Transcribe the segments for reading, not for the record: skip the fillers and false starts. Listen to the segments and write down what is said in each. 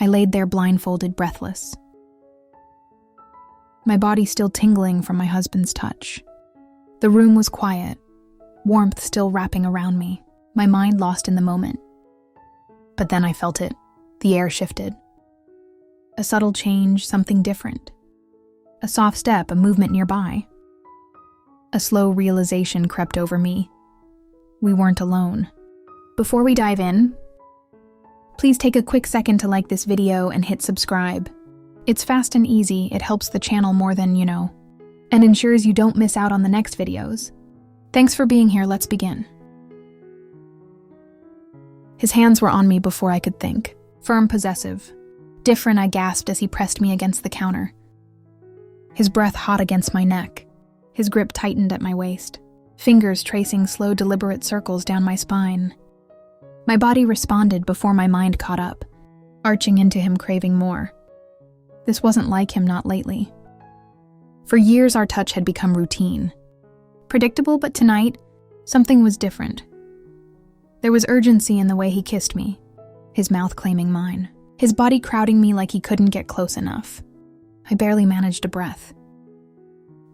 I laid there blindfolded, breathless. My body still tingling from my husband's touch. The room was quiet, warmth still wrapping around me, my mind lost in the moment. But then I felt it. The air shifted. A subtle change, something different. A soft step, a movement nearby. A slow realization crept over me. We weren't alone. Before we dive in, please take a quick second to like this video and hit subscribe. It's fast and easy, it helps the channel more than you know, and ensures you don't miss out on the next videos. Thanks for being here, let's begin. His hands were on me before I could think. Firm, possessive. Different, I gasped as he pressed me against the counter. His breath hot against my neck. His grip tightened at my waist. Fingers tracing slow, deliberate circles down my spine. My body responded before my mind caught up, arching into him, craving more. This wasn't like him, not lately. For years, our touch had become routine. Predictable, but tonight, something was different. There was urgency in the way he kissed me, his mouth claiming mine, his body crowding me like he couldn't get close enough. I barely managed a breath.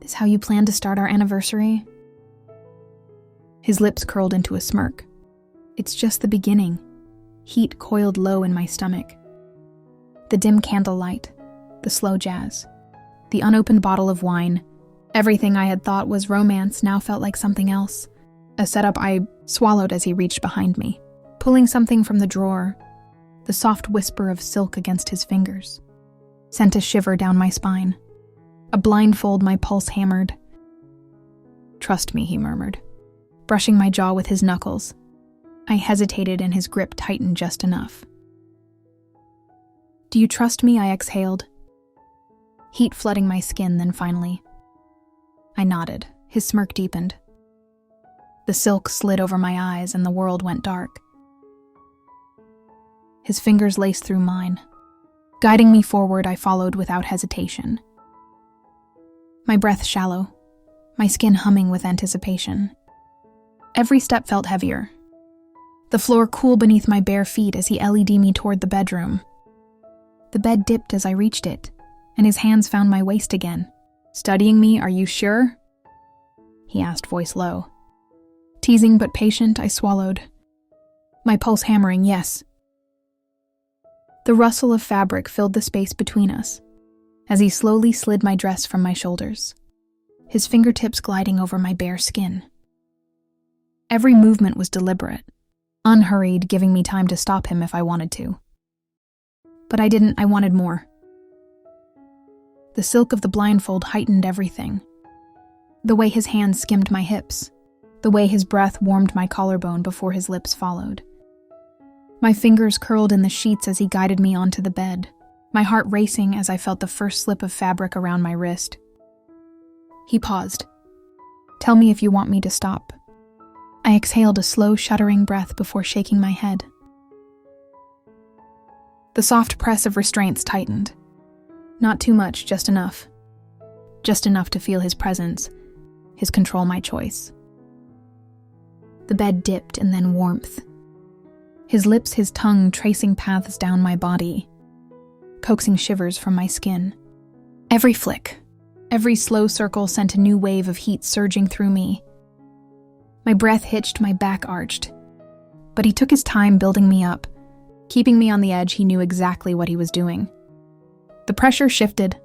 This how you plan to start our anniversary? His lips curled into a smirk. It's just the beginning. Heat coiled low in my stomach. The dim candlelight, the slow jazz, the unopened bottle of wine, everything I had thought was romance now felt like something else. A setup I swallowed as he reached behind me, pulling something from the drawer. The soft whisper of silk against his fingers sent a shiver down my spine. A blindfold, my pulse hammered. "Trust me," he murmured, brushing my jaw with his knuckles. I hesitated and his grip tightened just enough. "Do you trust me?" I exhaled, heat flooding my skin, then finally. I nodded. His smirk deepened. The silk slid over my eyes and the world went dark. His fingers laced through mine. Guiding me forward, I followed without hesitation. My breath shallow, my skin humming with anticipation. Every step felt heavier. The floor cool beneath my bare feet as he LED'd me toward the bedroom. The bed dipped as I reached it, and his hands found my waist again. "Studying me, are you sure?" he asked, voice low. Teasing but patient, I swallowed. My pulse hammering, yes. The rustle of fabric filled the space between us as he slowly slid my dress from my shoulders, his fingertips gliding over my bare skin. Every movement was deliberate, unhurried, giving me time to stop him if I wanted to. But I didn't, I wanted more. The silk of the blindfold heightened everything. The way his hands skimmed my hips, the way his breath warmed my collarbone before his lips followed. My fingers curled in the sheets as he guided me onto the bed, my heart racing as I felt the first slip of fabric around my wrist. He paused. "Tell me if you want me to stop." I exhaled a slow, shuddering breath before shaking my head. The soft press of restraints tightened. Not too much, just enough. Just enough to feel his presence, his control my choice. The bed dipped and then warmth. His lips, his tongue tracing paths down my body, coaxing shivers from my skin. Every flick, every slow circle sent a new wave of heat surging through me. My breath hitched, my back arched. But he took his time building me up, keeping me on the edge. He knew exactly what he was doing. The pressure shifted,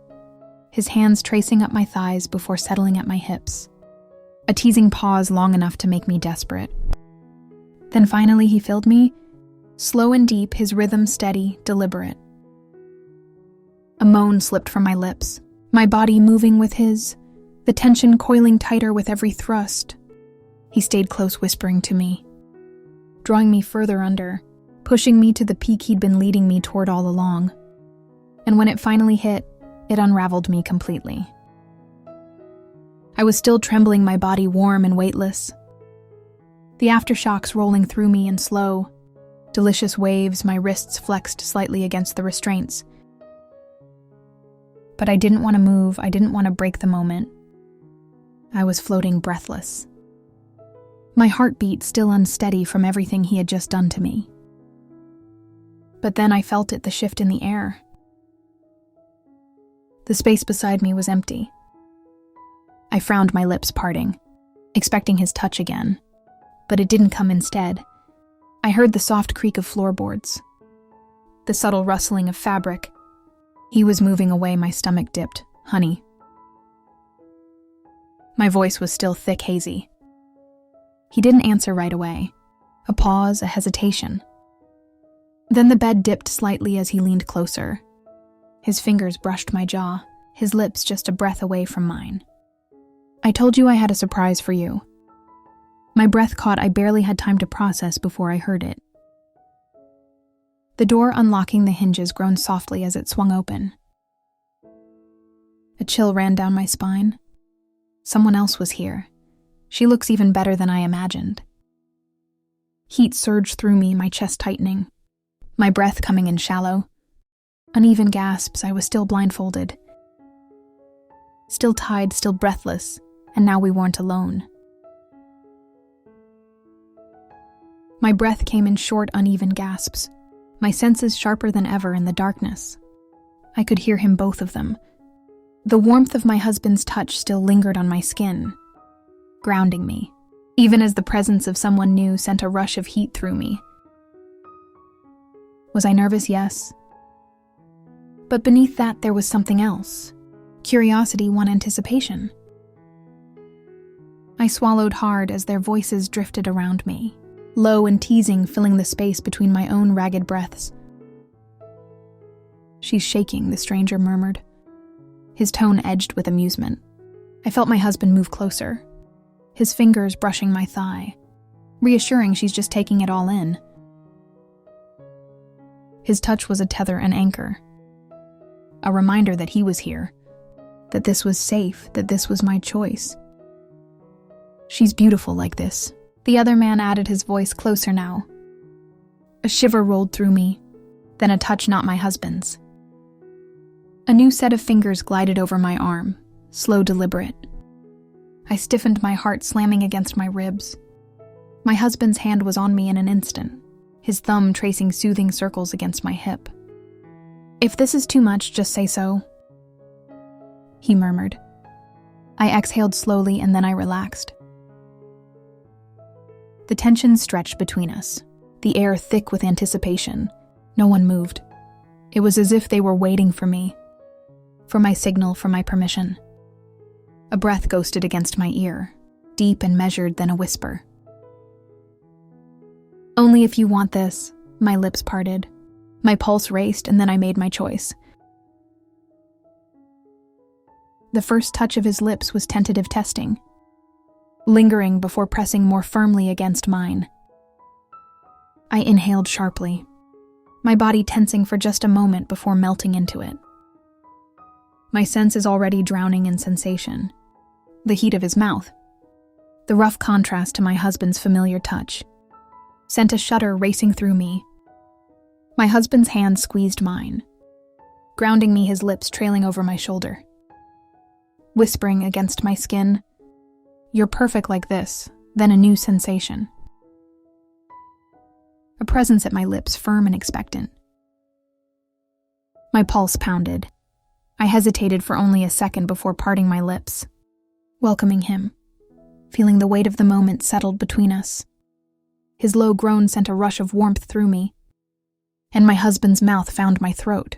his hands tracing up my thighs before settling at my hips. A teasing pause long enough to make me desperate. Then finally he filled me, slow and deep, his rhythm steady, deliberate. A moan slipped from my lips, my body moving with his, the tension coiling tighter with every thrust. He stayed close, whispering to me, drawing me further under, pushing me to the peak he'd been leading me toward all along. And when it finally hit, it unraveled me completely. I was still trembling, my body warm and weightless. The aftershocks rolling through me in slow, delicious waves, my wrists flexed slightly against the restraints. But I didn't want to move, I didn't want to break the moment. I was floating breathless. My heartbeat still unsteady from everything he had just done to me. But then I felt it, the shift in the air. The space beside me was empty. I frowned, my lips parting, expecting his touch again. But it didn't come instead. I heard the soft creak of floorboards, the subtle rustling of fabric. He was moving away, my stomach dipped. Honey. My voice was still thick, hazy. He didn't answer right away. A pause, a hesitation. Then the bed dipped slightly as he leaned closer. His fingers brushed my jaw, his lips just a breath away from mine. I told you I had a surprise for you. My breath caught, I barely had time to process before I heard it. The door unlocking the hinges groaned softly as it swung open. A chill ran down my spine. Someone else was here. She looks even better than I imagined. Heat surged through me, my chest tightening, my breath coming in shallow. Uneven gasps, I was still blindfolded. Still tied, still breathless, and now we weren't alone. My breath came in short, uneven gasps, my senses sharper than ever in the darkness. I could hear him, both of them. The warmth of my husband's touch still lingered on my skin, grounding me, even as the presence of someone new sent a rush of heat through me. Was I nervous? Yes. But beneath that there was something else. Curiosity won anticipation. I swallowed hard as their voices drifted around me, low and teasing, filling the space between my own ragged breaths. She's shaking, the stranger murmured, his tone edged with amusement. I felt my husband move closer, his fingers brushing my thigh, reassuring she's just taking it all in. His touch was a tether, an anchor, a reminder that he was here, that this was safe, that this was my choice. She's beautiful like this. The other man added, his voice closer now. A shiver rolled through me, then a touch not my husband's. A new set of fingers glided over my arm, slow, deliberate. I stiffened, my heart slamming against my ribs. My husband's hand was on me in an instant, his thumb tracing soothing circles against my hip. If this is too much, just say so, he murmured. I exhaled slowly and then I relaxed. The tension stretched between us, the air thick with anticipation. No one moved. It was as if they were waiting for me, for my signal, for my permission. A breath ghosted against my ear, deep and measured, then a whisper. Only if you want this. My lips parted. My pulse raced, and then I made my choice. The first touch of his lips was tentative testing, lingering before pressing more firmly against mine. I inhaled sharply, my body tensing for just a moment before melting into it. My senses already drowning in sensation. The heat of his mouth, the rough contrast to my husband's familiar touch, sent a shudder racing through me. My husband's hand squeezed mine, grounding me, his lips trailing over my shoulder, whispering against my skin, "You're perfect like this," then a new sensation. A presence at my lips, firm and expectant. My pulse pounded. I hesitated for only a second before parting my lips, welcoming him, feeling the weight of the moment settled between us. His low groan sent a rush of warmth through me, and my husband's mouth found my throat,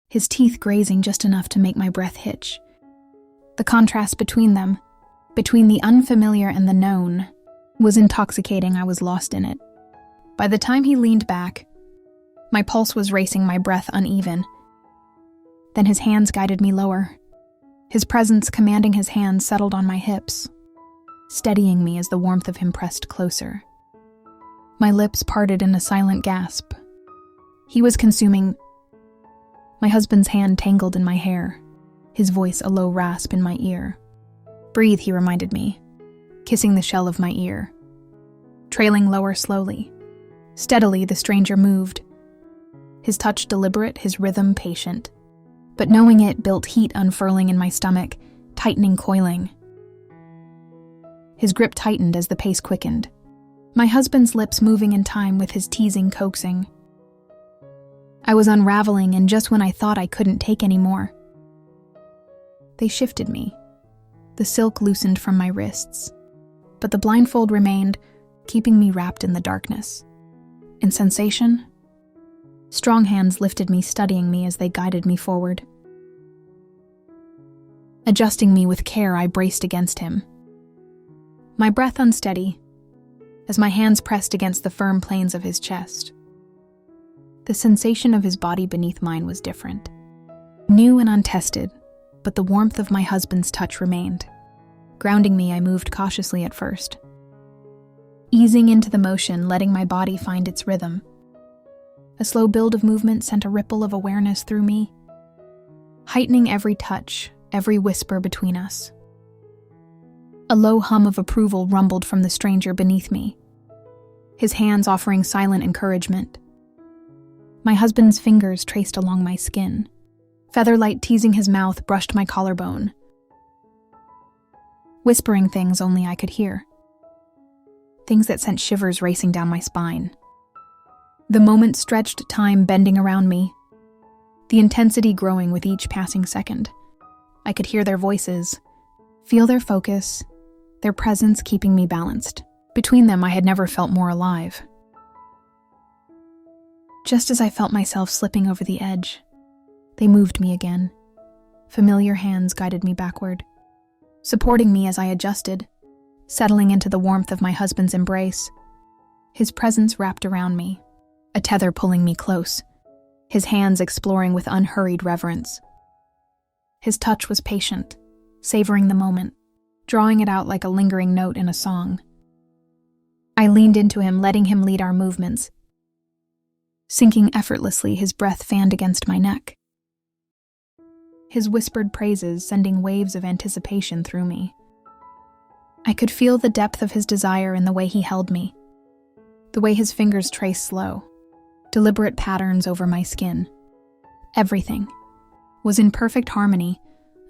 his teeth grazing just enough to make my breath hitch. The contrast between them, between the unfamiliar and the known, was intoxicating. I was lost in it. By the time he leaned back, my pulse was racing, my breath uneven. Then his hands guided me lower. His presence, commanding his hands, settled on my hips, steadying me as the warmth of him pressed closer. My lips parted in a silent gasp. He was consuming. My husband's hand tangled in my hair, his voice a low rasp in my ear. "Breathe," he reminded me, kissing the shell of my ear. Trailing lower slowly. Steadily, the stranger moved, his touch deliberate, his rhythm patient. But knowing it built heat unfurling in my stomach, tightening, coiling. His grip tightened as the pace quickened, my husband's lips moving in time with his teasing, coaxing. I was unraveling, and just when I thought I couldn't take any more. They shifted me. The silk loosened from my wrists, but the blindfold remained, keeping me wrapped in the darkness. In sensation, strong hands lifted me, studying me as they guided me forward. Adjusting me with care, I braced against him. My breath unsteady, as my hands pressed against the firm planes of his chest. The sensation of his body beneath mine was different. New and untested, but the warmth of my husband's touch remained. Grounding me, I moved cautiously at first, easing into the motion, letting my body find its rhythm. A slow build of movement sent a ripple of awareness through me, heightening every touch, every whisper between us. A low hum of approval rumbled from the stranger beneath me, his hands offering silent encouragement. My husband's fingers traced along my skin. Featherlight teasing his mouth brushed my collarbone, whispering things only I could hear. Things that sent shivers racing down my spine. The moment stretched time bending around me, the intensity growing with each passing second. I could hear their voices, feel their focus, their presence keeping me balanced. Between them, I had never felt more alive. Just as I felt myself slipping over the edge, they moved me again. Familiar hands guided me backward, supporting me as I adjusted, settling into the warmth of my husband's embrace. His presence wrapped around me, a tether pulling me close, his hands exploring with unhurried reverence. His touch was patient, savoring the moment, drawing it out like a lingering note in a song. I leaned into him, letting him lead our movements. Sinking effortlessly, his breath fanned against my neck. His whispered praises sending waves of anticipation through me. I could feel the depth of his desire in the way he held me, the way his fingers traced slow, deliberate patterns over my skin. Everything was in perfect harmony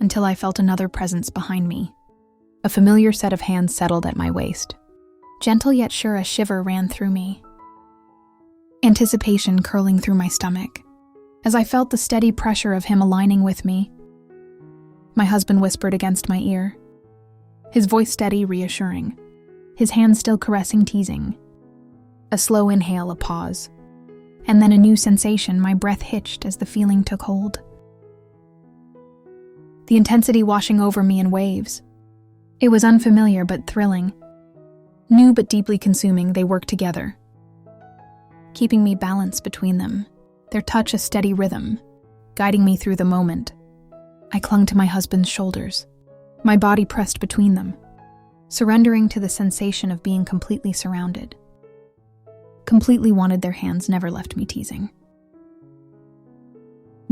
until I felt another presence behind me. A familiar set of hands settled at my waist. Gentle yet sure, a shiver ran through me, anticipation curling through my stomach, as I felt the steady pressure of him aligning with me. My husband whispered against my ear, his voice steady, reassuring, his hands still caressing, teasing. A slow inhale, a pause, and then a new sensation. My breath hitched as the feeling took hold. The intensity washing over me in waves. It was unfamiliar but thrilling. New but deeply consuming, they worked together, keeping me balanced between them, their touch a steady rhythm, guiding me through the moment. I clung to my husband's shoulders, my body pressed between them, surrendering to the sensation of being completely surrounded. Completely wanted, their hands never left me, teasing,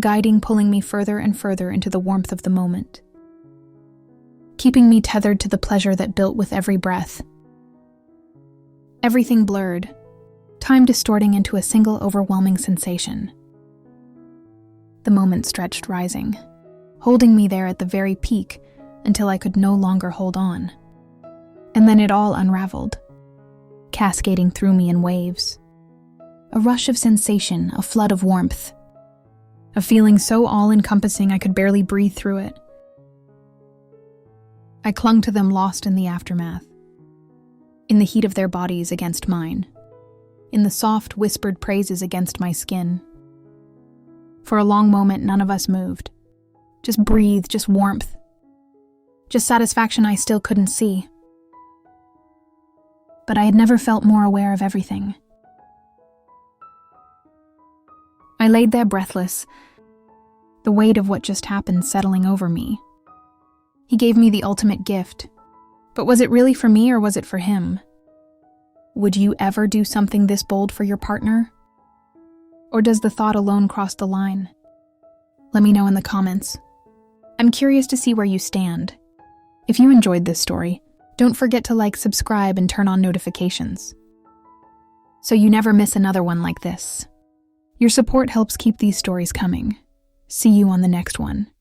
guiding, pulling me further and further into the warmth of the moment, keeping me tethered to the pleasure that built with every breath. Everything blurred, time distorting into a single overwhelming sensation. The moment stretched, rising, holding me there at the very peak until I could no longer hold on. And then it all unraveled, cascading through me in waves. A rush of sensation, a flood of warmth. A feeling so all-encompassing I could barely breathe through it. I clung to them, lost in the aftermath. In the heat of their bodies against mine. In the soft, whispered praises against my skin. For a long moment, none of us moved. Just breathe, just warmth. Just satisfaction I still couldn't see. But I had never felt more aware of everything. I laid there breathless, the weight of what just happened settling over me. He gave me the ultimate gift, but was it really for me or was it for him? Would you ever do something this bold for your partner? Or does the thought alone cross the line? Let me know in the comments. I'm curious to see where you stand. If you enjoyed this story, don't forget to like, subscribe, and turn on notifications, so you never miss another one like this. Your support helps keep these stories coming. See you on the next one.